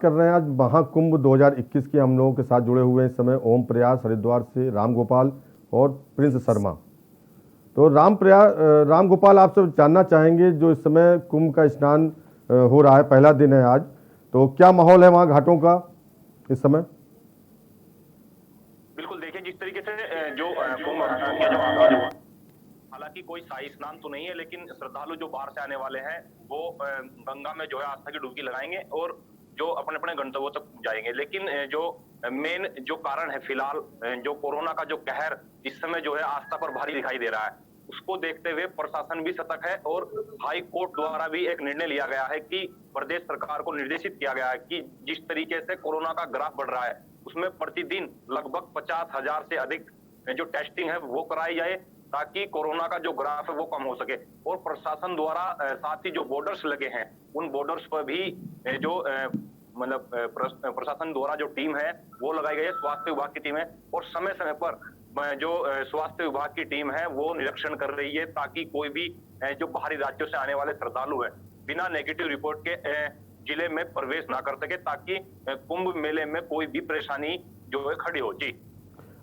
कर रहे हैं आज महाकुंभ 2021 की। हम लोगों के साथ जुड़े हुए हैं इस समय ओम प्रयास हरिद्वार से राम गोपाल और प्रिंस शर्मा। तो राम गोपाल, आपसे जानना चाहेंगे, जो इस समय कुंभ का स्नान हो रहा है, पहला दिन है आज, तो क्या माहौल है वहाँ घाटों का इस समय? बिल्कुल, देखिए जिस तरीके से जो कुंभ स्नान का जो आगाज हुआ, हालांकि कोई शाही स्नान तो नहीं है, लेकिन श्रद्धालु जो बाहर से आने वाले हैं वो गंगा में जो है आस्था की डुबकी लगाएंगे और जो अपने अपने गंतव्यों तक जाएंगे। लेकिन जो मेन जो कारण है फिलहाल, जो कोरोना का जो कहर इस समय जो है आस्था पर भारी दिखाई दे रहा है, उसको देखते हुए प्रशासन भी सतर्क है और हाई कोर्ट द्वारा भी एक निर्णय लिया गया है कि प्रदेश सरकार को निर्देशित किया गया है कि जिस तरीके से कोरोना का ग्राफ बढ़ रहा है उसमें प्रतिदिन लगभग 50,000 से अधिक जो टेस्टिंग है वो कराई जाए, ताकि कोरोना का जो ग्राफ है वो कम हो सके। और प्रशासन द्वारा साथ ही जो बॉर्डर्स लगे हैं उन बॉर्डर्स पर भी जो मतलब प्रशासन द्वारा जो टीम है वो लगाई गई है, स्वास्थ्य विभाग की टीम है, और समय समय पर जो स्वास्थ्य विभाग की टीम है वो निरीक्षण कर रही है, ताकि कोई भी जो बाहरी राज्यों से आने वाले श्रद्धालु है बिना नेगेटिव रिपोर्ट के जिले में प्रवेश ना कर सके, ताकि कुंभ मेले में कोई भी परेशानी जो है खड़ी हो। जी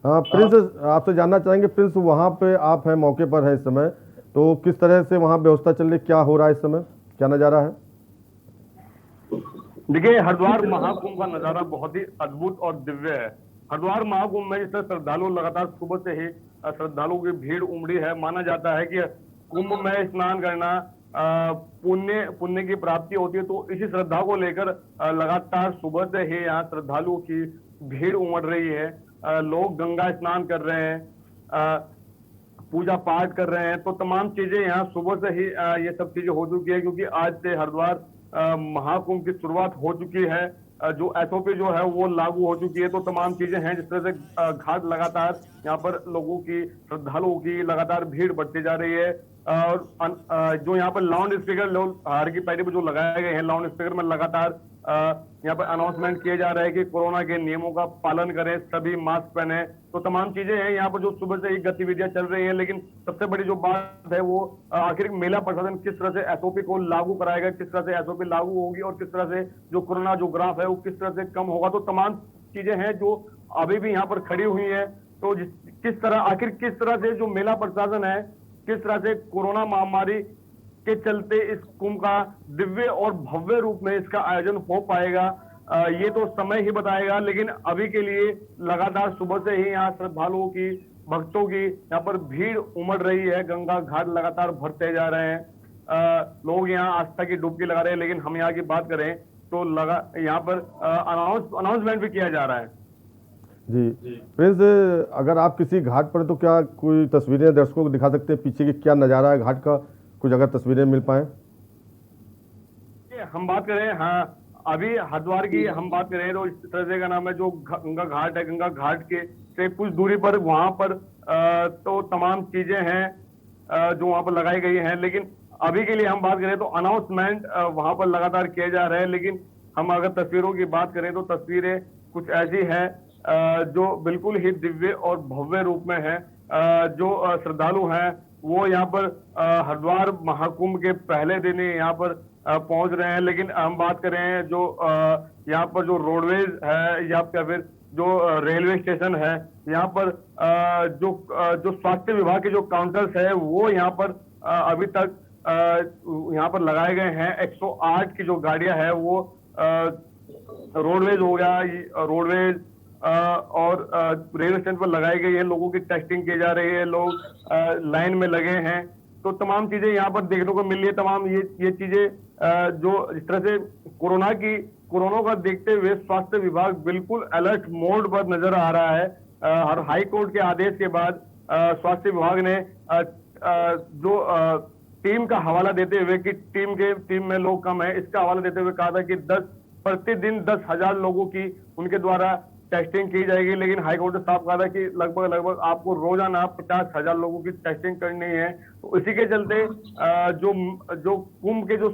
प्रिंस, आपसे जानना चाहेंगे, प्रिंस वहाँ पे आप हैं, मौके पर है इस समय, तो किस तरह से वहाँ व्यवस्था चल रही, क्या हो रहा है इस समय, क्या नज़ारा है? देखिए, हरिद्वार महाकुंभ का नजारा बहुत ही अद्भुत और दिव्य है। हरिद्वार महाकुंभ में जिस श्रद्धालु लगातार सुबह से ही श्रद्धालुओं की भीड़ उमड़ी है। माना जाता है कि कुंभ में स्नान करना पुण्य पुण्य की प्राप्ति होती है, तो इसी श्रद्धा को लेकर लगातार सुबह से ही यहाँ श्रद्धालुओं की भीड़ उमड़ रही है। लोग गंगा स्नान कर रहे हैं, पूजा पाठ कर रहे हैं, तो तमाम चीजें यहाँ सुबह से ही ये सब चीजें हो चुकी है, क्योंकि आज से हरिद्वार महाकुंभ की शुरुआत हो चुकी है। जो एसओपी जो है वो लागू हो चुकी है, तो तमाम चीजें हैं। जिस तरह से घाट लगातार यहाँ पर लोगों की, श्रद्धालुओं की लगातार भीड़ बढ़ती जा रही है। और जो यहाँ पर लाउड स्पीकर लोग हर की पैड़ी पर जो लगाए गए हैं, लाउड स्पीकर में लगातार यहाँ पर अनाउंसमेंट किए जा रहे हैं कि कोरोना के नियमों का पालन करें, सभी मास्क पहने। तो तमाम चीजें हैं यहाँ पर जो सुबह से ही गतिविधियां चल रही हैं। लेकिन सबसे बड़ी जो बात है वो आखिर मेला प्रशासन किस तरह से एसओपी को लागू कराएगा, किस तरह से एसओपी लागू होगी और किस तरह से जो कोरोना जो ग्राफ है वो किस तरह से कम होगा। तो तमाम चीजें हैं जो अभी भी यहाँ पर खड़ी हुई है। तो किस तरह से जो मेला प्रशासन है, किस तरह से कोरोना महामारी के चलते इस कुंभ का दिव्य और भव्य रूप में इसका आयोजन हो पाएगा, ये तो समय ही बताएगा। लेकिन अभी के लिए लगातार सुबह से ही यहाँ श्रद्धालुओं की, भक्तों की यहाँ पर भीड़ उमड़ रही है। गंगा घाट लगातार भरते जा रहे हैं, लोग यहाँ आस्था की डुबकी लगा रहे हैं। लेकिन हम यहाँ की बात करें तो यहाँ पर अनाउंसमेंट भी किया जा रहा है। जी प्रिंस, अगर आप किसी घाट पर, तो क्या कोई तस्वीरें दर्शकों को दिखा सकते हैं, पीछे की क्या नज़ारा है घाट का, कुछ अगर तस्वीरें मिल पाए? हम बात करें, हाँ, अभी हरिद्वार की हम बात करें तो इस तरह से का नाम है जो गंगा घाट है, गंगा घाट के से कुछ दूरी पर वहां पर तो तमाम चीजें हैं जो वहां पर लगाई गई हैं। लेकिन अभी के लिए हम बात करें तो अनाउंसमेंट वहां पर लगातार किए जा रहे हैं। लेकिन हम अगर तस्वीरों की बात करें तो तस्वीरें कुछ ऐसी है जो बिल्कुल ही दिव्य और भव्य रूप में है। जो श्रद्धालु हैं वो यहाँ पर हरिद्वार महाकुंभ के पहले दिन ही यहाँ पर पहुंच रहे हैं। लेकिन हम बात करें जो यहाँ पर जो रोडवेज है या फिर जो रेलवे स्टेशन है, यहाँ पर जो स्वास्थ्य विभाग के जो काउंटर्स है वो यहाँ पर अभी तक यहाँ पर लगाए गए हैं। 108 की जो गाड़ियां है वो रोडवेज हो गया, रोडवेज और रेलवे स्टेशन पर लगाई गई है। लोगों की टेस्टिंग की जा रही है, लोग लाइन में लगे हैं। तो तमाम चीजें यहाँ पर देखने को मिल रही है। तमाम ये चीजें जो इस तरह से कोरोना का देखते हुए स्वास्थ्य विभाग बिल्कुल अलर्ट मोड पर नजर आ रहा है। हर हाई कोर्ट के आदेश के बाद स्वास्थ्य विभाग ने जो टीम का हवाला देते हुए कि टीम में लोग कम है, इसका हवाला देते हुए कहा था कि प्रतिदिन 10,000 लोगों की उनके द्वारा टेस्टिंग की जाएगी। लेकिन हाईकोर्ट ने साफ कहा था कि लगभग आपको रोजाना 50,000 लोगों की टेस्टिंग करनी है। तो इसी के चलते जो कुंभ के जो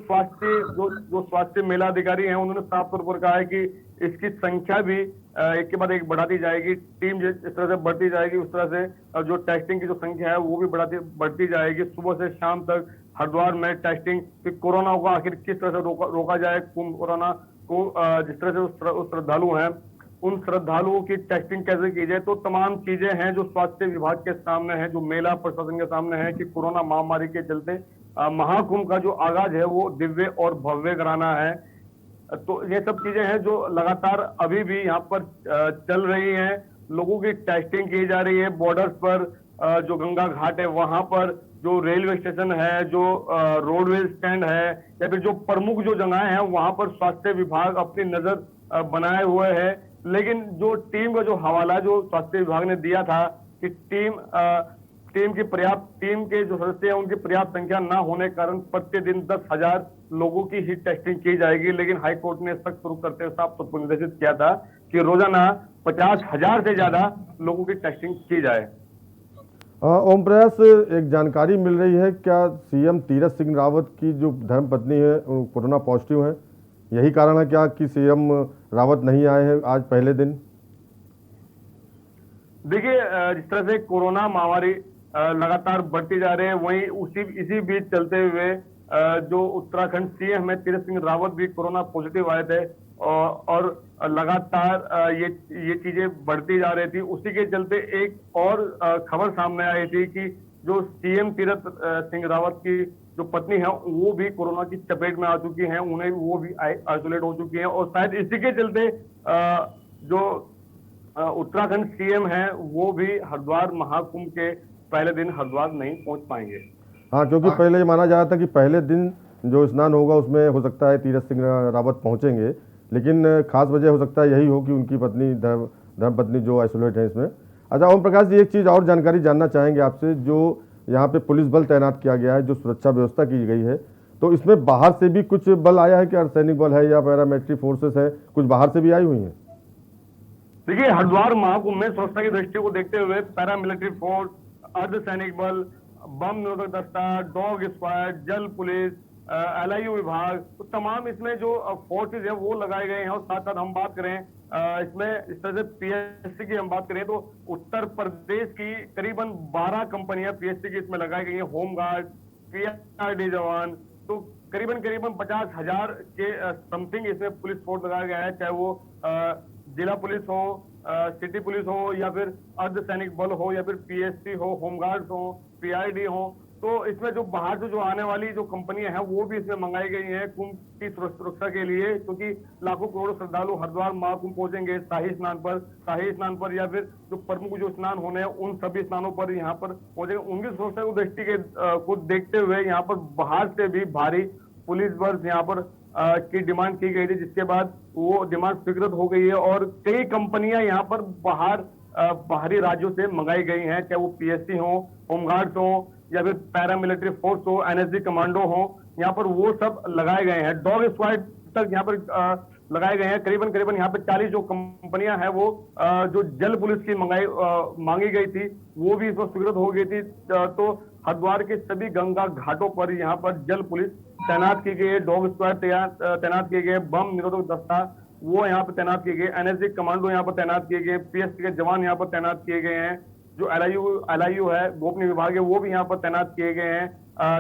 स्वास्थ्य मेला अधिकारी हैं उन्होंने साफ तौर पर कहा है कि इसकी संख्या भी एक के बाद एक बढ़ाती जाएगी। टीम जिस तरह से बढ़ती जाएगी उस तरह से जो टेस्टिंग की जो संख्या है वो भी बढ़ती जाएगी। सुबह से शाम तक हरिद्वार में टेस्टिंग, कोरोना को आखिर किस तरह से रोका जाए, कुंभ कोरोना को जिस तरह से उस श्रद्धालु हैं उन श्रद्धालुओं की टेस्टिंग कैसे की जाए, तो तमाम चीजें हैं जो स्वास्थ्य विभाग के सामने है, जो मेला प्रशासन के सामने है कि कोरोना महामारी के चलते महाकुंभ का जो आगाज है वो दिव्य और भव्य कराना है। तो ये सब चीजें हैं जो लगातार अभी भी यहाँ पर चल रही हैं। लोगों की टेस्टिंग की जा रही है बॉर्डर्स पर, जो गंगा घाट है वहां पर, जो रेलवे स्टेशन है, जो रोडवेज स्टैंड है, या फिर जो प्रमुख जो जगह है वहां पर स्वास्थ्य विभाग अपनी नजर बनाए हुए है। लेकिन जो टीम का जो हवाला जो स्वास्थ्य विभाग ने दिया था कि टीम के जो सदस्य हैं उनकी पर्याप्त संख्या ना होने के कारण प्रतिदिन 10,000 लोगों की ही टेस्टिंग की जाएगी। लेकिन हाईकोर्ट ने सख्त रुख करते हुए साफ तौर पर निर्देशित किया था कि रोजाना 50,000 से ज्यादा लोगों की टेस्टिंग की जाए। ओम प्रयास, एक जानकारी मिल रही है, क्या सीएम तीरथ सिंह रावत की जो धर्मपत्नी है वो कोरोना पॉजिटिव है? यही कारण है क्या कि सीएम रावत नहीं आए हैं आज पहले दिन? देखिए, जिस तरह से कोरोना महामारी लगातार बढ़ती जा रही है, वहीं इसी बीच चलते हुए जो उत्तराखंड सीएम है तीरथ सिंह रावत भी कोरोना पॉजिटिव आए थे और लगातार ये चीजें बढ़ती जा रही थी। उसी के चलते एक और खबर सामने आई थी कि जो सीएम तीरथ सिंह रावत की जो पत्नी है वो भी कोरोना की चपेट में आ चुकी हैं, उन्हें वो भी आइसोलेट हो चुकी हैं। और शायद इसी के चलते जो उत्तराखंड सीएम है वो भी हरिद्वार महाकुंभ के पहले दिन हरिद्वार नहीं पहुंच पाएंगे। हाँ, क्योंकि पहले ये माना जा रहा था कि पहले दिन जो स्नान होगा उसमें हो सकता है तीरथ सिंह रावत पहुंचेंगे, लेकिन खास वजह हो सकता है यही हो कि उनकी पत्नी धर्मपत्नी जो आइसोलेट है इसमें। अच्छा ओम प्रकाश जी, एक चीज़ और जानकारी जानना चाहेंगे आपसे, जो यहाँ पे पुलिस बल तैनात किया गया है, जो सुरक्षा व्यवस्था की गई है, तो इसमें बाहर से भी कुछ बल आया है, क्या अर्धसैनिक बल है या पैरामिलिट्री फोर्सेस है, कुछ बाहर से भी आई हुई हैं? देखिए, हरिद्वार महाकुंभ में सुरक्षा की दृष्टि को देखते हुए पैरामिलिट्री फोर्स, अर्धसैनिक बल, बम निरोधक दस्ता, डॉग स्क्वाड, जल पुलिस, LIU विभाग, तो तमाम इसमें जो फोर्सेज है वो लगाए गए हैं। और साथ साथ हम बात करें इसमें इस तरह से PSC की हम बात करें तो उत्तर प्रदेश की करीबन 12 कंपनियां PSC की इसमें लगाई गई हैं। होमगार्ड, PRD जवान, तो करीबन 50,000 के समथिंग इसमें पुलिस फोर्स लगाया गया है, चाहे वो जिला पुलिस हो, सिटी पुलिस हो, या फिर अर्धसैनिक बल हो, या फिर PSC हो, होमगार्ड्स हो, PRD हो। तो इसमें जो बाहर से जो आने वाली जो कंपनियां हैं वो भी इसमें मंगाई गई हैं कुंभ की सुरक्षा के लिए, क्योंकि लाखों करोड़ों श्रद्धालु हरिद्वार महाकुंभ पहुंचेंगे शाही स्नान पर या फिर जो प्रमुख जो स्नान होने हैं उन सभी स्नानों पर यहाँ पर पहुंचेंगे। उनकी सुरक्षा को दृष्टि को देखते हुए यहाँ पर बाहर से भी भारी पुलिस बल यहाँ पर की डिमांड की गई थी, जिसके बाद वो डिमांड स्वीकृत हो गई है और कई कंपनियां यहाँ पर बाहरी राज्यों से मंगाई गई हैं, चाहे वो PSC हो, होमगार्ड्स हो, या फिर पैरामिलिट्री फोर्स हो, NSG कमांडो हो, यहाँ पर वो सब लगाए गए हैं। डॉग स्क्वाड तक यहाँ पर लगाए गए हैं। करीबन यहाँ पे 40 जो कंपनियां हैं वो जो जल पुलिस की मांगी गई थी वो भी इस वक्त स्वीकृत हो गई थी। तो हरिद्वार के सभी गंगा घाटों पर यहाँ पर जल पुलिस तैनात की गई है, डॉग स्क्वाड तैनात किए गए, बम निरोधक दस्ता वो यहाँ पर तैनात किए गए, NSG कमांडो यहाँ पर तैनात किए गए, PSC के जवान यहाँ पर तैनात किए गए हैं, जो LIU है गोपनीय विभाग है वो भी यहाँ पर तैनात किए गए हैं,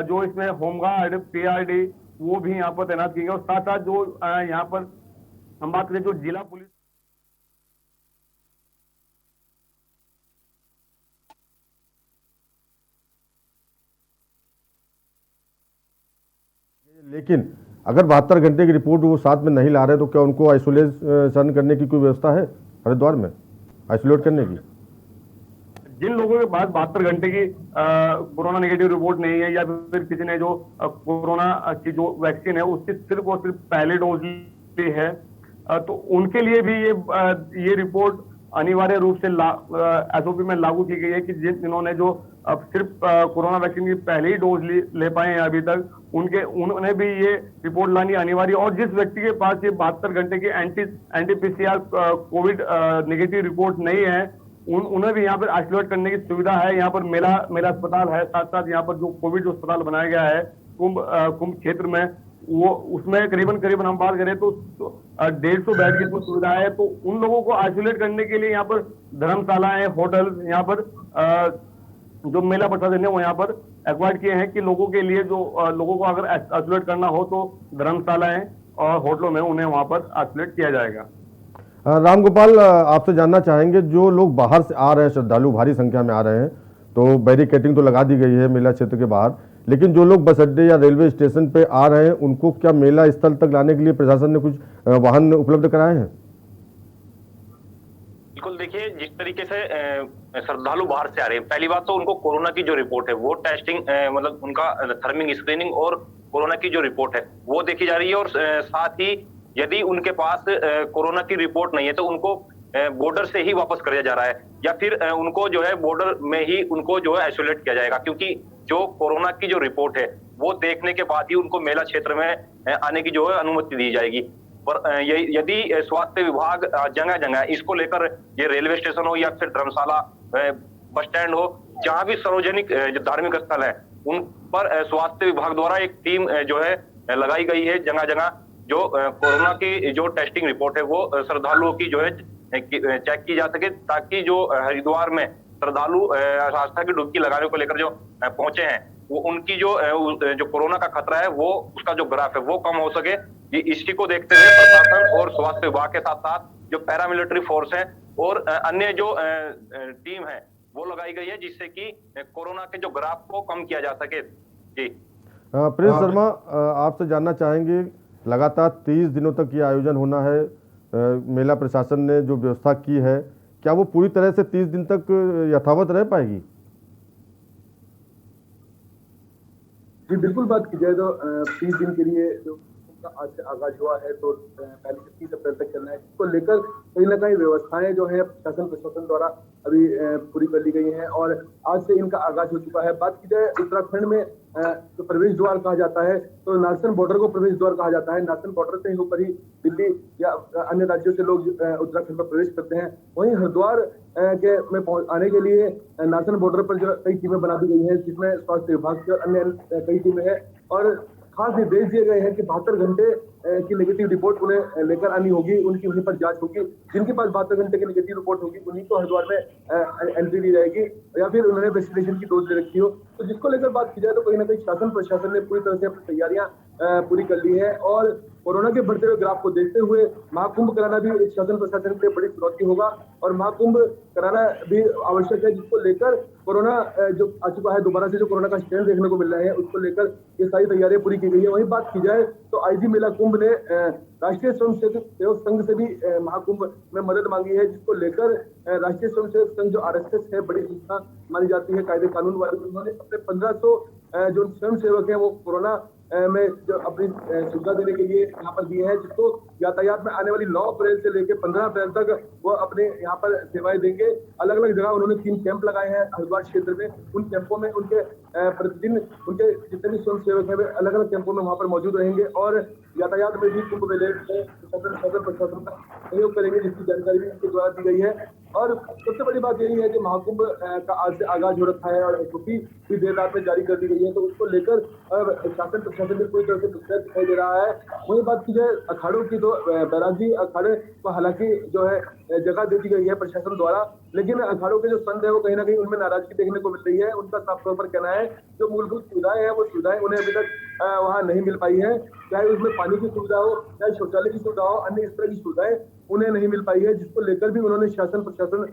जो इसमें होमगार्ड, PRD वो भी यहाँ पर तैनात किए गए। और साथ साथ जो यहाँ पर हम बात करें जो जिला पुलिस लेकिन अगर 72 घंटे की रिपोर्ट वो साथ में नहीं ला रहे तो क्या उनको आइसोलेशन करने की कोई व्यवस्था है हरिद्वार में, आइसोलेट करने की? जिन लोगों के पास 72 घंटे की कोरोना नेगेटिव रिपोर्ट नहीं है या फिर किसी ने जो कोरोना की जो वैक्सीन है उसकी सिर्फ और सिर्फ पहली डोज ली है, तो उनके लिए भी ये रिपोर्ट अनिवार्य रूप से SOP में लागू की गई है कि जिन्होंने जो अब सिर्फ कोरोना वैक्सीन की पहली डोज ले पाए हैं अभी तक, उन्होंने भी ये रिपोर्ट लानी अनिवार्य। और जिस व्यक्ति के पास ये 72 घंटे की anti PCR Covid negative report नहीं है उन्हें भी यहाँ पर आइसोलेट करने की सुविधा है। यहाँ पर मेला अस्पताल है, साथ साथ यहाँ पर जो कोविड अस्पताल बनाया गया है कुंभ क्षेत्र में, वो उसमें करीबन हम बात करें तो 150 बेड की सुविधा है। तो उन लोगों को आइसोलेट करने के लिए यहाँ पर धर्मशालाएं, होटल यहाँ पर जो मेला प्रशासन ने वो यहाँ पर एक्वायर्ड किए हैं कि लोगों के लिए जो लोगों को अगर आइसोलेट करना हो तो धर्मशालाएं और होटलों में उन्हें वहां पर आइसोलेट किया जाएगा। रामगोपाल, आपसे जानना चाहेंगे, जो लोग बाहर से आ रहे हैं, श्रद्धालु भारी संख्या में आ रहे हैं, तो बैरिकेडिंग तो लगा दी गई है मेला क्षेत्र के बाहर, लेकिन जो लोग बस अड्डे या रेलवे स्टेशन पे आ रहे हैं, उनको क्या मेला स्थल तक लाने के लिए प्रशासन ने कुछ वाहन उपलब्ध कराए हैं? बिल्कुल, देखिए जिस तरीके से श्रद्धालु बाहर से आ रहे हैं, पहली बात तो उनको कोरोना की जो रिपोर्ट है वो टेस्टिंग, मतलब उनका थर्मिंग स्क्रीनिंग और कोरोना की जो रिपोर्ट है वो देखी जा रही है। और साथ ही यदि उनके पास कोरोना की रिपोर्ट नहीं है तो उनको बॉर्डर से ही वापस कर दिया जा रहा है, या फिर उनको जो है बॉर्डर में ही उनको जो है आइसोलेट किया जाएगा, क्योंकि जो कोरोना की जो रिपोर्ट है वो देखने के बाद ही उनको मेला क्षेत्र में आने की जो है अनुमति दी जाएगी। पर यदि स्वास्थ्य विभाग जगह जगह इसको लेकर, ये रेलवे स्टेशन हो या फिर धर्मशाला, बस स्टैंड हो, जहां भी सार्वजनिक जो धार्मिक स्थल है उन पर स्वास्थ्य विभाग द्वारा एक टीम जो है लगाई गई है जगह जगह, जो कोरोना की जो टेस्टिंग रिपोर्ट है वो श्रद्धालुओं की जो है चेक की जा सके, ताकि जो हरिद्वार में श्रद्धालु आस्था की डुबकी लगाने को लेकर जो पहुंचे हैं, वो उनकी जो कोरोना का खतरा है वो उसका जो ग्राफ है वो कम हो सके। इसी को देखते हुए प्रशासन और स्वास्थ्य विभाग के साथ साथ जो पैरामिलिट्री फोर्स है और अन्य जो टीम है वो लगाई गई है, जिससे कि कोरोना के जो ग्राफ को कम किया जा सके। जी प्रिंस शर्मा, आपसे जानना चाहेंगे, लगातार 30 दिनों तक ये आयोजन होना है, मेला प्रशासन ने जो व्यवस्था की है, क्या वो पूरी तरह से 30 दिन तक यथावत रह पाएगी? जी बिल्कुल, बात की जाए तो 30 दिन के लिए जो आज से आगाज हुआ है, तो पहले से 30 अप्रैल तक चलना है, इसको लेकर कहीं ना कहीं व्यवस्थाएं जो है प्रशासन द्वारा अभी पूरी कर ली गई हैं और आज से इनका आगाज हो चुका है। बात की जाए उत्तराखंड में जो प्रवेश द्वार कहा जाता है, तो नारसन बॉर्डर को प्रवेश द्वार कहा जाता है। नारसन बॉर्डर से होकर ही दिल्ली या अन्य राज्यों से लोग उत्तराखंड में प्रवेश करते हैं। वहीं हरिद्वार के में आने के लिए नारसन बॉर्डर पर जो कई टीमें बना दी गई हैं, जिसमें स्वास्थ्य विभाग की और अन्य कई टीमें हैं और खास निर्देश दिए गए हैं कि 72 घंटे की नेगेटिव रिपोर्ट उन्हें लेकर आनी होगी, उनकी वहीं पर जांच होगी। जिनके पास 72 घंटे की नेगेटिव रिपोर्ट होगी उन्हीं को हरिद्वार में एंट्री दी जाएगी, या फिर उन्होंने वैक्सीनेशन की डोज ले रखी हो। तो जिसको लेकर बात की जाए तो कहीं ना कहीं शासन प्रशासन ने पूरी तरह से अपनी तैयारियां पूरी कर ली है और कोरोना के बढ़ते हुए ग्राफ को देखते हुए महाकुंभ कराना भी एक शासन प्रशासन के लिए बड़ी चुनौती होगा और महाकुंभ कराना भी आवश्यक है, जिसको लेकर कोरोना जो आ चुका है, दोबारा से जो कोरोना का स्ट्रेन देखने को मिल रहा है, उसको लेकर ये सारी तैयारियां पूरी की गई है। वहीं बात की जाए तो आईजी मेला कुंभ ने राष्ट्रीय स्वयंसेवक संघ से भी महाकुंभ में मदद मांगी है, जिसको लेकर राष्ट्रीय स्वयंसेवक संघ जो RSS है, बड़ी संस्था मानी जाती है कायदे कानून वाले, उन्होंने अपने 1500 जो स्वयंसेवक है वो कोरोना में जो अपनी सुविधा देने के लिए यहाँ पर दिए हैं, जिसको यातायात में आने वाली 9 अप्रैल से लेकर 15 अप्रैल तक वो अपने यहाँ पर सेवाएं देंगे। अलग अलग जगह उन्होंने 3 कैंप लगाए हैं हरिद्वार क्षेत्र में। उन कैंपों में उनके प्रतिदिन उनके जितने भी स्वयं सेवक है वे अलग अलग कैंपों में वहाँ पर मौजूद रहेंगे और यातायात में भी कुंभ मेले प्रशासन का सहयोग करेंगे, जिसकी जानकारी भी उनके द्वारा दी गई है। और सबसे बड़ी बात यही है कि महाकुंभ का आज से आगाज हो रखा है और SOP भी देर रात में जारी कर दी गई है, तो उसको लेकर शासन प्रशासन में पूरी तरह से मुस्तैद दिखाई दे रहा है। वही बात की जाए अखाड़ों की, तो बैरागी अखाड़े को हालांकि जो है जगह दे दी गई है प्रशासन द्वारा, लेकिन अखाड़ों के जो संत है वो कहीं ना कहीं उनमें नाराजगी देखने को मिल रही है। उनका साफ तौर पर कहना है जो मूलभूत सुविधाएं हैं वो सुविधाएं उन्हें अभी तक वहां नहीं मिल पाई है, चाहे उसमें पानी की सुविधा हो, चाहे शौचालय की सुविधा हो, अन्य इस तरह की सुविधाएं उन्हें नहीं मिल पाई है, जिसको लेकर भी उन्होंने शासन प्रशासन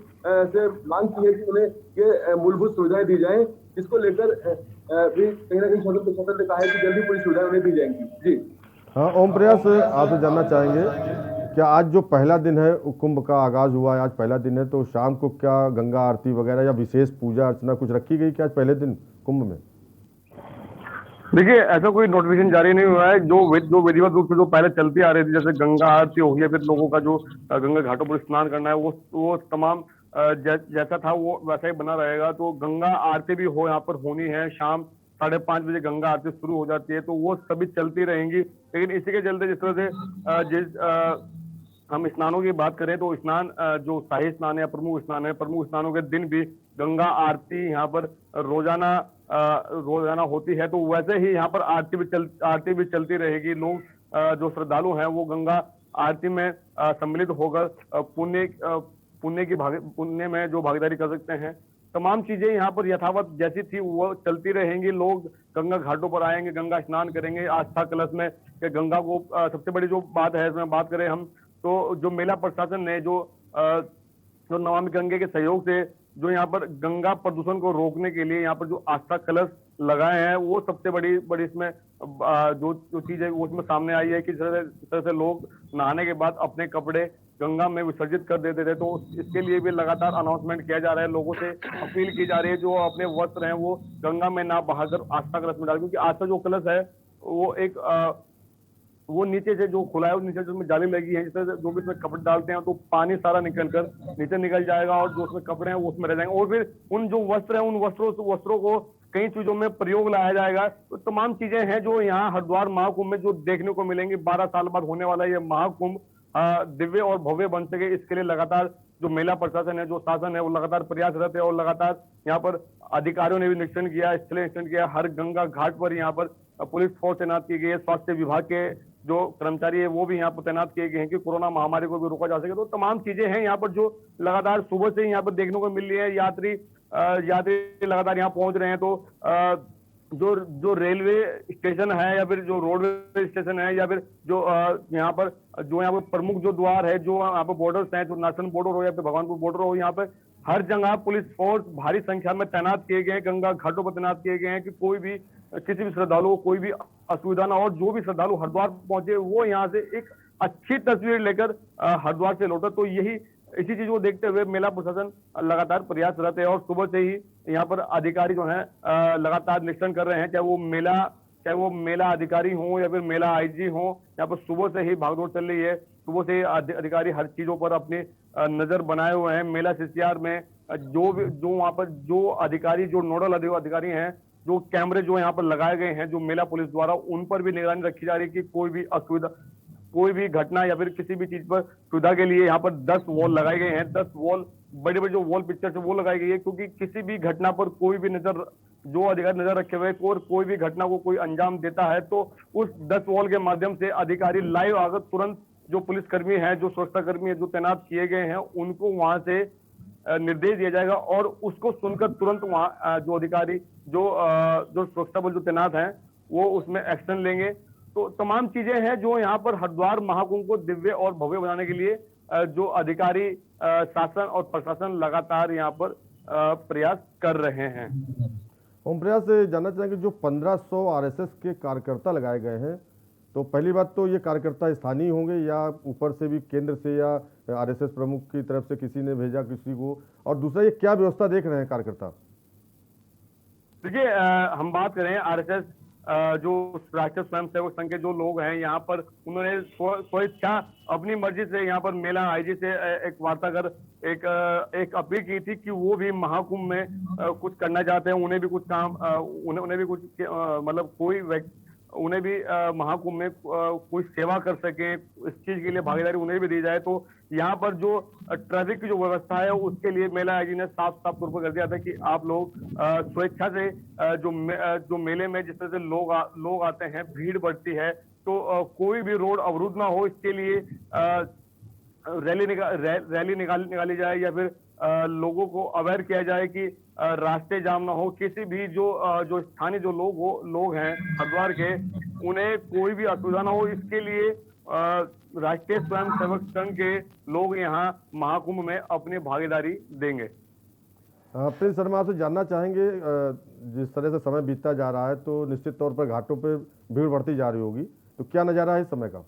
से मांग की है कि उन्हें ये मूलभूत सुविधाएं दी जाएं, जिसको लेकर भी कहीं ना कहीं शासन प्रशासन ने कहा है कि जल्दी पूरी सुविधाएं उन्हें दी जाएंगी। जी हाँ, ओम प्रयास, आपसे जानना चाहेंगे, क्या आज जो पहला दिन है कुंभ का आगाज हुआ है, आज पहला दिन है, तो शाम को क्या गंगा आरती वगैरह या विशेष पूजा अर्चना कुछ रखी गई क्या आज पहले दिन कुंभ में? देखिए, ऐसा कोई नोटिफिकेशन जारी नहीं हुआ है। जो विधिवत रूप से जो पहले चलती आ रही थी, जैसे गंगा आरती हो गई, फिर लोगों का जो गंगा घाटों पर स्नान करना है, वो तमाम जैसा था वो वैसा ही बना रहेगा। तो गंगा आरती भी यहाँ पर होनी है, शाम 5:30 बजे गंगा आरती शुरू हो जाती है, तो वो सभी चलती रहेंगी। लेकिन इसी के चलते जिस तरह से हम स्नानों की बात करें तो स्नान जो शाही स्नान है, प्रमुख स्नान है, प्रमुख स्नानों के दिन भी गंगा आरती यहाँ पर रोजाना होती है, तो वैसे ही यहाँ पर आरती भी चलती रहेगी। लोग जो श्रद्धालु हैं वो गंगा आरती में सम्मिलित होकर पुण्य में जो भागीदारी कर सकते हैं तमाम चीजें यहाँ पर यथावत जैसी थी वो चलती रहेंगी। लोग गंगा घाटों पर आएंगे, गंगा स्नान करेंगे आस्था कलश में, कि गंगा को सबसे बड़ी जो बात है इसमें बात करें हम, तो जो मेला प्रशासन ने जो नमामि गंगे के सहयोग से जो यहाँ पर गंगा प्रदूषण को रोकने के लिए यहाँ पर जो आस्था कलश लगाए हैं, वो सबसे बड़ी बड़ी इसमें जो चीज है वो उसमें सामने आई है कि जिस तरह से लोग नहाने के बाद अपने कपड़े गंगा में विसर्जित कर देते थे। तो इसके लिए भी लगातार अनाउंसमेंट किया जा रहा है, लोगों से अपील की जा रही है जो अपने वस्त्र हैं वो गंगा में ना बहाकर आस्था कलश में डालें, क्योंकि आस्था जो कलश है वो एक वो नीचे से जो खुला है, उस नीचे उसमें जाली लगी है, जिस तरह से जो भी उसमें कपड़े डालते हैं तो पानी सारा निकल कर नीचे निकल जाएगा और जो उसमें कपड़े हैं वो उसमें रह जाएंगे, और फिर उन जो वस्त्र हैं उन वस्त्रों को कई चीजों में प्रयोग लाया जाएगा। तो तमाम चीजें हैं जो यहाँ हरिद्वार महाकुंभ में जो देखने को मिलेंगी। 12 साल बाद होने वाला ये महाकुंभ दिव्य और भव्य बन सके, इसके लिए लगातार जो मेला प्रशासन है, जो शासन है, वो लगातार प्रयासरत है और लगातार यहाँ पर अधिकारियों ने भी निरीक्षण किया, स्थलीय निरीक्षण किया। हर गंगा घाट पर यहाँ पर पुलिस फोर्स तैनात की गई है, स्वास्थ्य विभाग के जो कर्मचारी है वो भी यहाँ पर तैनात किए गए हैं कि कोरोना महामारी को भी रोका जा सके। तो तमाम चीजें हैं यहाँ पर जो लगातार सुबह से यहाँ पर देखने को मिल रही है। यात्री लगातार यहाँ पहुंच रहे हैं। तो जो रेलवे स्टेशन है या फिर जो रोडवे स्टेशन है या फिर जो यहाँ पर प्रमुख जो द्वार है, जो यहाँ पर बॉर्डर्स हैं, जो नासन बॉर्डर हो या फिर भगवानपुर बॉर्डर हो, यहाँ पर हर जगह पुलिस फोर्स भारी संख्या में तैनात किए गए हैं, गंगा घाटों पर तैनात किए गए हैं कि कोई भी किसी भी श्रद्धालु को कोई भी असुविधा ना हो। और जो भी श्रद्धालु हरिद्वार पहुंचे वो यहाँ से एक अच्छी तस्वीर लेकर हरिद्वार से लौटे। तो इसी चीज को देखते हुए मेला प्रशासन लगातार प्रयासरत है और सुबह से ही यहाँ पर अधिकारी जो हैं लगातार निरीक्षण कर रहे हैं, चाहे वो मेला अधिकारी हो या फिर मेला आईजी हो। यहाँ पर सुबह से ही भागदौड़ चल रही है, सुबह से अधिकारी हर चीजों पर अपनी नजर बनाए हुए हैं। मेला सीसीआर में जो वहाँ पर जो अधिकारी, जो नोडल अधिकारी हैं, जो कैमरे जो यहाँ पर लगाए गए हैं जो मेला पुलिस द्वारा, उन पर भी निगरानी रखी जा रही है कि कोई भी घटना या फिर किसी भी चीज पर सुविधा के लिए यहाँ पर 10 वॉल लगाए गए हैं। 10 वॉल बड़े बड़े जो वॉल पिक्चर है वो लगाई गई है, क्योंकि किसी भी घटना पर कोई भी जो अधिकारी नजर रखे हुए और कोई भी घटना को कोई अंजाम देता है तो उस 10 वॉल के माध्यम से अधिकारी लाइव आकर तुरंत जो पुलिसकर्मी है, जो सुरक्षा कर्मी है, जो तैनात किए गए हैं, उनको वहां से निर्देश दिया जाएगा और उसको सुनकर तुरंत वहां जो अधिकारी जो सुरक्षा बल जो तैनात हैं वो उसमें एक्शन लेंगे। तो तमाम चीजें हैं जो यहाँ पर हरिद्वार महाकुंभ को दिव्य और भव्य बनाने के लिए जो अधिकारी, शासन और प्रशासन लगातार यहाँ पर प्रयास कर रहे हैं। ओम प्रयास से जानना चाहेंगे, जो 1500 आरएसएस के कार्यकर्ता लगाए गए हैं, तो पहली बात तो ये कार्यकर्ता स्थानीय होंगे या ऊपर से भी केंद्र से या आरएसएस प्रमुख की तरफ से किसी ने भेजा किसी को, और दूसरा ये क्या व्यवस्था देख रहे हैं कार्यकर्ता? देखिए, हम बात करें आरएसएस जो राष्ट्रीय स्वयंसेवक संघ के जो लोग हैं यहाँ पर, उन्होंने स्वेच्छा अपनी मर्जी से यहाँ पर मेला आईजी से एक वार्ता कर एक अपील की थी कि वो भी महाकुंभ में कुछ करना चाहते हैं, उन्हें भी कुछ काम उन्हें भी कुछ मतलब उन्हें भी महाकुंभ में कोई सेवा कर सके, इस चीज के लिए भागीदारी उन्हें भी दी जाए। तो यहाँ पर जो ट्रैफिक की जो व्यवस्था है उसके लिए मेला आईजी ने साफ तौर पर कर दिया था कि आप लोग स्वेच्छा से जो मेले में जिस तरह से लोग आते हैं, भीड़ बढ़ती है, तो कोई भी रोड अवरुद्ध ना हो, इसके लिए रैली निकाली जाए या फिर लोगों को अवेयर किया जाए कि रास्ते जाम ना हो। किसी भी जो स्थानीय जो लोग हैं हरिद्वार के, उन्हें कोई भी असुविधा ना हो, इसके लिए राष्ट्रीय स्वयंसेवक संघ के लोग यहाँ महाकुंभ में अपनी भागीदारी देंगे। प्रिंस शर्मा, आपसे जानना चाहेंगे, जिस तरह से समय बीतता जा रहा है तो निश्चित तौर पर घाटों पे भीड़ बढ़ती जा रही होगी, तो क्या नज़ारा है इस समय का?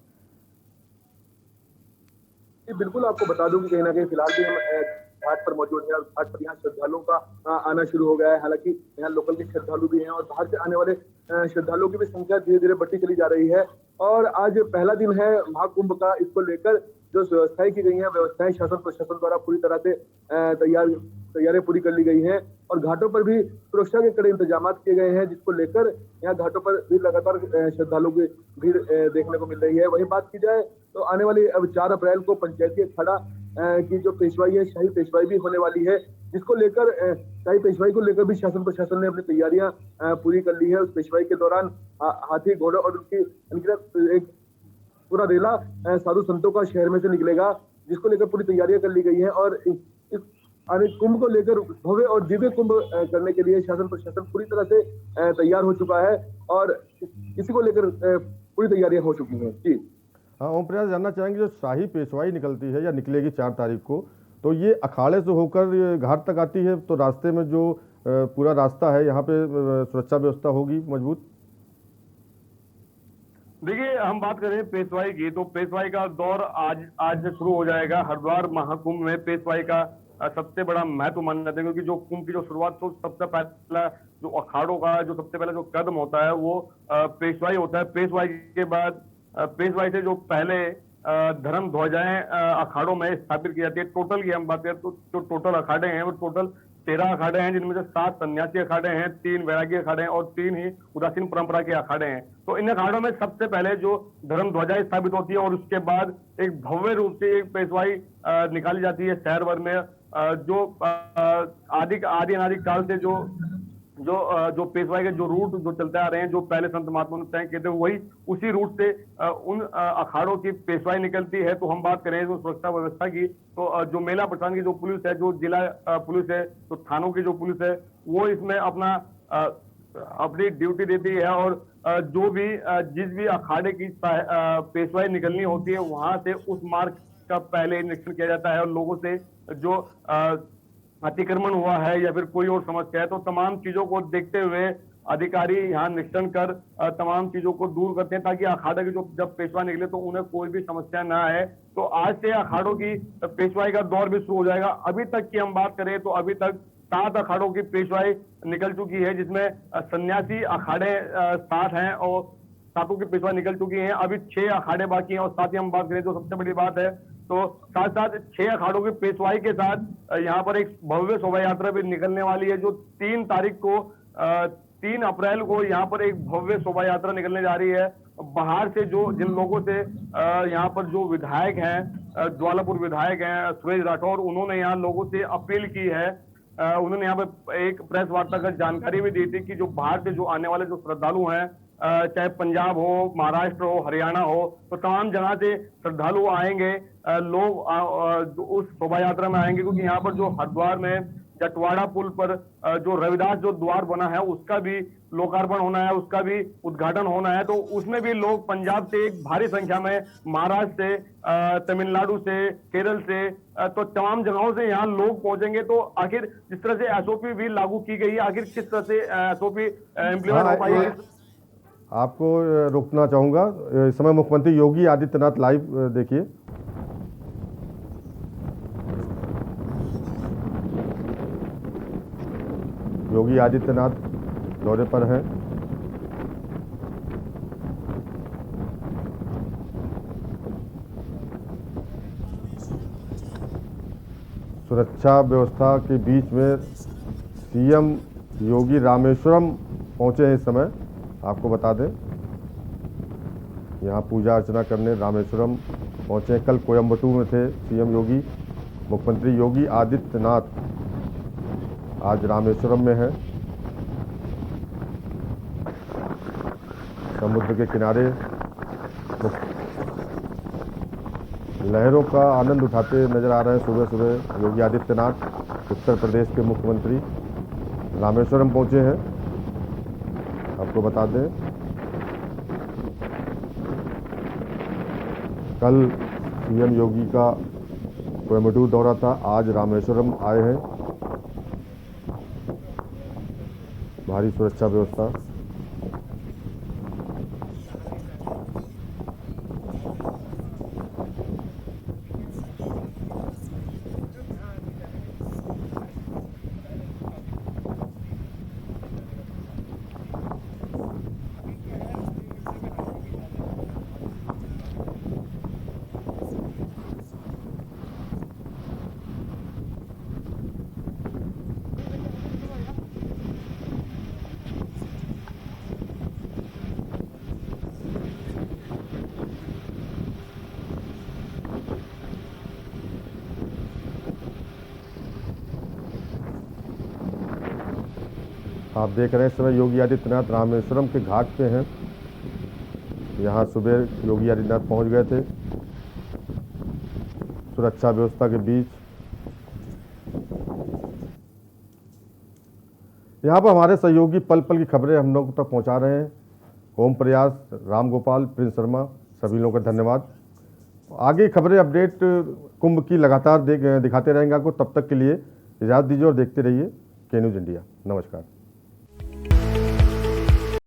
बिल्कुल, आपको बता दूं कि कहीं ना कहीं फिलहाल भी हम घाट पर मौजूद है और घाट पर यहाँ श्रद्धालुओं का आना शुरू हो गया है। हालांकि यहाँ लोकल के श्रद्धालु भी हैं और बाहर से आने वाले श्रद्धालुओं की भी संख्या धीरे धीरे बढ़ती चली जा रही है। और आज पहला दिन है महाकुंभ का, इसको लेकर जो व्यवस्थाएं की गई हैं, व्यवस्थाएं शासन प्रशासन द्वारा पूरी तरह से तैयारियां पूरी कर ली गई हैं और घाटों पर भी सुरक्षा के कड़े इंतजाम किए गए हैं, जिसको लेकर यहाँ घाटों पर भी लगातार श्रद्धालुओं की भीड़ देखने को मिल रही है। वहीं बात की जाए तो आने वाली अब 4 अप्रैल को पंचायती अखाड़ा की जो पेशवाई है, शाही पेशवाई भी होने वाली है, जिसको लेकर शाही पेशवाई को लेकर भी शासन प्रशासन ने अपनी तैयारियां पूरी कर ली है। उस पेशवाई के दौरान हाथी, घोड़े और उनकी एक पूरा रेला साधु संतों का शहर में से निकलेगा, जिसको लेकर पूरी तैयारियां कर ली गई है। और और इस कुंभ को लेकर भव्य और दिव्य कुंभ करने के लिए शासन प्रशासन पूरी तरह से तैयार हो चुका है और इसी को लेकर पूरी तैयारियां हो चुकी हैं। जी हाँ, ओम प्रकाश जानना चाहेंगे, जो शाही पेशवाई निकलती है या निकलेगी 4 तारीख को, तो ये अखाड़े से होकर ये घाट तक आती है, तो रास्ते में जो पूरा रास्ता है यहाँ पे सुरक्षा व्यवस्था होगी मजबूत? देखिए, हम बात करें पेशवाई की, तो पेशवाई का दौर आज से शुरू हो जाएगा। हरिद्वार महाकुंभ में पेशवाई का सबसे बड़ा महत्व माना जाता है, क्योंकि जो कुंभ की जो शुरुआत, तो सबसे पहला जो अखाड़ों का जो सबसे पहला जो कदम होता है वो पेशवाई होता है। पेशवाई के बाद पेशवाई से जो पहले धर्म ध्वजाएं अखाड़ों में स्थापित की जाती है। टोटल की हम बात करें तो जो टोटल अखाड़े हैं वो टोटल 13 अखाड़े हैं, जिनमें से 7 सन्यासी अखाड़े हैं, 3 वैरागी अखाड़े हैं और 3 ही उदासीन परंपरा के अखाड़े हैं। तो इन अखाड़ों में सबसे पहले जो धर्म ध्वजाएं स्थापित होती है और उसके बाद एक भव्य रूप से एक पेशवाई निकाली जाती है शहर भर में। जो आदि अनादिकाल से जो पेशवाई के जो रूट जो चलते आ रहे हैं, जो पहले संत महात्मा ने तय किए थे, वही उसी रूट से उन अखाड़ों की पेशवाई निकलती है। तो हम बात करें तो सुरक्षा व्यवस्था की, तो जो मेला प्रशासन की जो पुलिस है, जो जिला पुलिस है, तो थानों की जो पुलिस है, वो इसमें अपनी ड्यूटी देती है। और जो भी जिस भी अखाड़े की पेशवाई निकलनी होती है, वहां से उस मार्ग का पहले निरीक्षण किया जाता है और लोगों से जो अतिक्रमण हुआ है या फिर कोई और समस्या है, तो तमाम चीजों को देखते हुए अधिकारी यहाँ निरीक्षण कर तमाम चीजों को दूर करते हैं, ताकि अखाड़े की जो जब पेशवा निकले तो उन्हें कोई भी समस्या ना आए। तो आज से अखाड़ों की पेशवाई का दौर भी शुरू हो जाएगा। अभी तक की हम बात करें तो अभी तक 7 अखाड़ों की पेशवाई निकल चुकी है, जिसमें सन्यासी अखाड़े 7 हैं और 7 की पेशवाई निकल चुकी है। अभी 6 अखाड़े बाकी हैं। और साथ ही हम बात करें तो सबसे बड़ी बात है, तो साथ साथ 6 अखाड़ों की पेशवाई के साथ यहाँ पर एक भव्य शोभा यात्रा भी निकलने वाली है, जो 3 तारीख को 3 अप्रैल को यहाँ पर एक भव्य शोभा यात्रा निकलने जा रही है। बाहर से जिन लोगों से यहाँ पर जो विधायक हैं, ज्वालापुर विधायक हैं सुरेश राठौर, उन्होंने यहाँ लोगों से अपील की है। उन्होंने यहाँ पर एक प्रेस वार्ता कर जानकारी भी दी थी कि जो बाहर से जो आने वाले जो श्रद्धालु हैं, चाहे पंजाब हो, महाराष्ट्र हो, हरियाणा हो, तो तमाम जगह से श्रद्धालु आएंगे। लोग उस शोभा यात्रा में आएंगे, क्योंकि यहाँ पर जो हरिद्वार में जटवाड़ा पुल पर जो रविदास जो द्वार बना है, उसका भी लोकार्पण होना है, उसका भी उद्घाटन होना है। तो उसमें भी लोग पंजाब से एक भारी संख्या में, महाराष्ट्र से, तमिलनाडु से, केरल से, तो तमाम जगहों से यहाँ लोग पहुंचेंगे। तो आखिर जिस तरह से एसओपी भी लागू की गई है, आखिर किस तरह से एसओपी इम्प्लीमेंट हो पाएगी? आपको रोकना चाहूँगा, इस समय मुख्यमंत्री योगी आदित्यनाथ लाइव देखिए। योगी आदित्यनाथ दौरे पर हैं। सुरक्षा व्यवस्था के बीच में सीएम योगी रामेश्वरम पहुंचे हैं। इस समय आपको बता दें, यहाँ पूजा अर्चना करने रामेश्वरम पहुंचे। कल कोयम्बटूर में थे सीएम योगी। मुख्यमंत्री योगी आदित्यनाथ आज रामेश्वरम में है। समुद्र के किनारे लहरों का आनंद उठाते नजर आ रहे हैं सुबह सुबह योगी आदित्यनाथ। उत्तर प्रदेश के मुख्यमंत्री रामेश्वरम पहुंचे हैं। आपको बता दें, कल सीएम योगी का कोयम्बटूर दौरा था, आज रामेश्वरम आए हैं। भारी सुरक्षा व्यवस्था। आप देख रहे हैं इस समय योगी आदित्यनाथ रामेश्वरम के घाट पे हैं। यहाँ सुबह योगी आदित्यनाथ पहुंच गए थे। सुरक्षा व्यवस्था के बीच यहाँ पर हमारे सहयोगी पल पल की खबरें हम लोग तक पहुँचा रहे हैं। ओम प्रयास, राम गोपाल, प्रिंस शर्मा, सभी लोगों का धन्यवाद। आगे खबरें अपडेट कुंभ की लगातार दिखाते रहेंगे आपको। तब तक के लिए इजाज़त दीजिए और देखते रहिए के न्यूज़ इंडिया। नमस्कार।